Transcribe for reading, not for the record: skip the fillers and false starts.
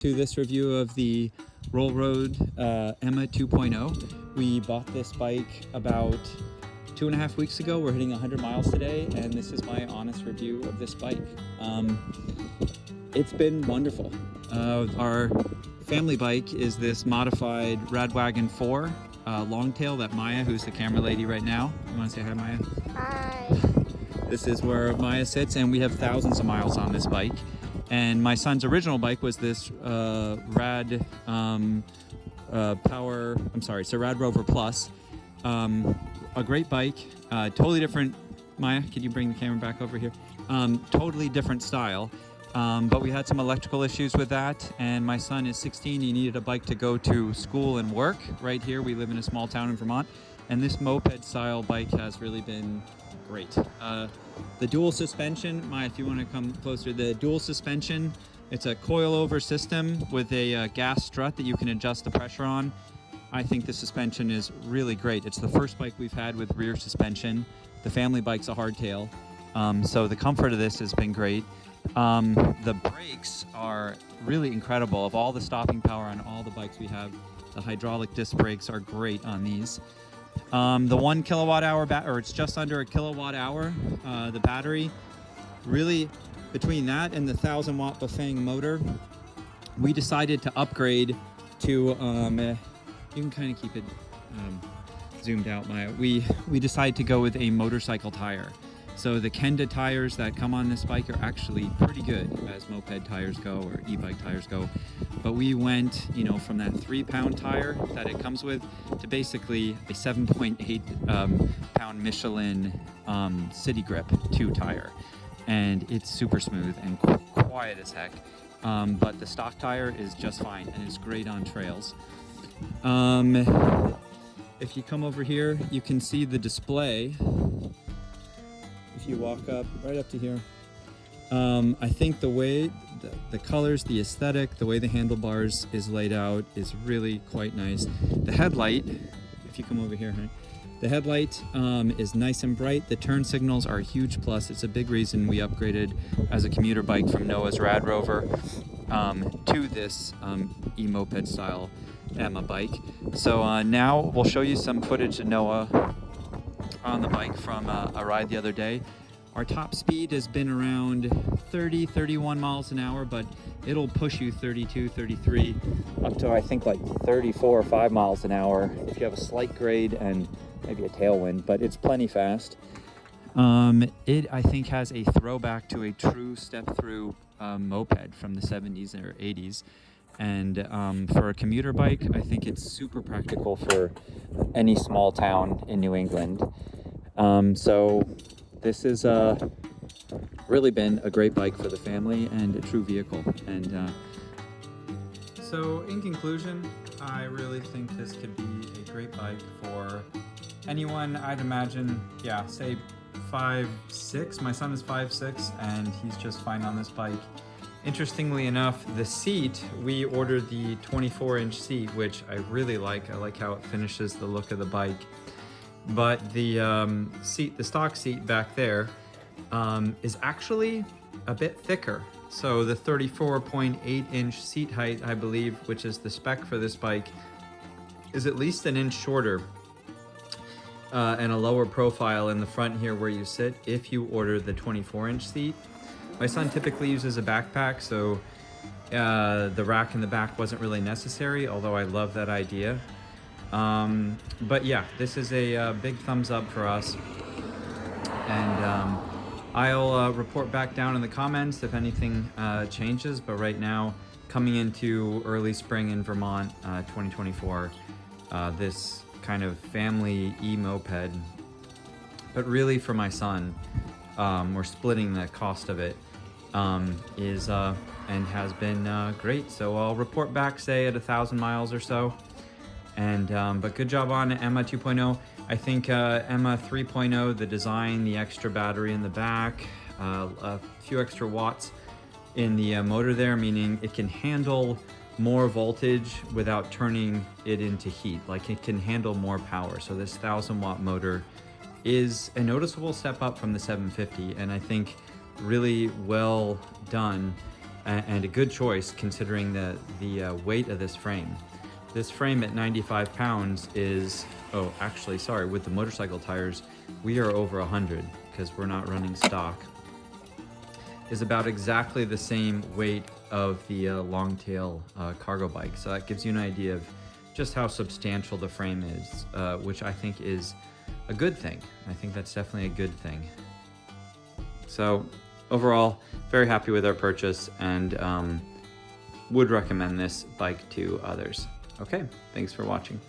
To this review of the Roll Road Emma 2.0. We bought this bike about 2.5 weeks ago. We're hitting 100 miles today, and this is my honest review of this bike. It's been wonderful. Our family bike is this modified Radwagon 4 Longtail that Maya, who's the camera lady right now. You want to say hi, Maya? Hi. This is where Maya sits, and we have thousands of miles on this bike. And my son's original bike was this Rad Rover Plus. A great bike, totally different. Maya, could you bring the camera back over here? Totally different style. But we had some electrical issues with that, and my son is 16. He needed a bike to go to school and work right here. We live in a small town in Vermont, and this moped style bike has really been great. The dual suspension, Maya, if you want to come closer, the dual suspension, it's a coilover system with a gas strut that you can adjust the pressure on. I think the suspension is really great. It's the first bike we've had with rear suspension. The family bike's a hardtail, so the comfort of this has been great. The brakes are really incredible. Of all the stopping power on all the bikes we have, the hydraulic disc brakes are great on these. The 1 kilowatt hour or it's just under a kilowatt hour, the battery, really between that and the 1,000 watt bafang motor, we decided to upgrade to, you can kind of keep it zoomed out, Maya. We decided to go with a motorcycle tire. So the Kenda tires that come on this bike are actually pretty good as moped tires go or e-bike tires go. But we went, from that 3-pound tire that it comes with to basically a 7.8 pound Michelin City Grip 2 tire. And it's super smooth and quiet as heck. But the stock tire is just fine and it's great on trails. If you come over here, you can see the display. If you walk up, right up to here, I think the way the colors, the aesthetic, the way the handlebars is laid out is really quite nice. The headlight, if you come over here, the headlight is nice and bright. The turn signals are a huge plus. It's a big reason we upgraded as a commuter bike from Noah's Rad Rover to this e-moped style Emma bike. So now we'll show you some footage of Noah on the bike from a ride the other day. Our top speed has been around 30, 31 miles an hour, but it'll push you 32, 33, up to I think like 34 or 5 miles an hour if you have a slight grade and maybe a tailwind, but it's plenty fast. It, I think, has a throwback to a true step-through moped from the 70s or 80s. And for a commuter bike, I think it's super practical for any small town in New England. So this has really been a great bike for the family and a true vehicle. And so in conclusion, I really think this could be a great bike for anyone. I'd imagine, say 5'6". My son is 5'6", and he's just fine on this bike. Interestingly enough, the seat, we ordered the 24-inch seat, which I really like. I like how it finishes the look of the bike. But the seat, the stock seat back there, is actually a bit thicker. So the 34.8-inch seat height, I believe, which is the spec for this bike, is at least an inch shorter and a lower profile in the front here where you sit if you order the 24-inch seat. My son typically uses a backpack, so the rack in the back wasn't really necessary, although I love that idea. But yeah, this is a big thumbs up for us. And I'll report back down in the comments if anything changes, but right now, coming into early spring in Vermont, 2024, this kind of family e-moped, but really for my son, we're splitting the cost of it, is and has been great. So I'll report back, say, at 1,000 miles or so. And but good job on Emma 2.0. I think Emma 3.0, the design, the extra battery in the back, a few extra watts in the motor there, meaning it can handle more voltage without turning it into heat. Like, it can handle more power. So this 1,000 watt motor is a noticeable step up from the 750, and I think really well done and a good choice considering the weight of this frame. This frame at 95 pounds is, oh, actually, sorry, with the motorcycle tires, we are over 100 because we're not running stock, is about exactly the same weight of the Longtail cargo bike. So that gives you an idea of just how substantial the frame is, which I think is a good thing. I think that's definitely a good thing. So overall, very happy with our purchase and would recommend this bike to others. Okay, thanks for watching.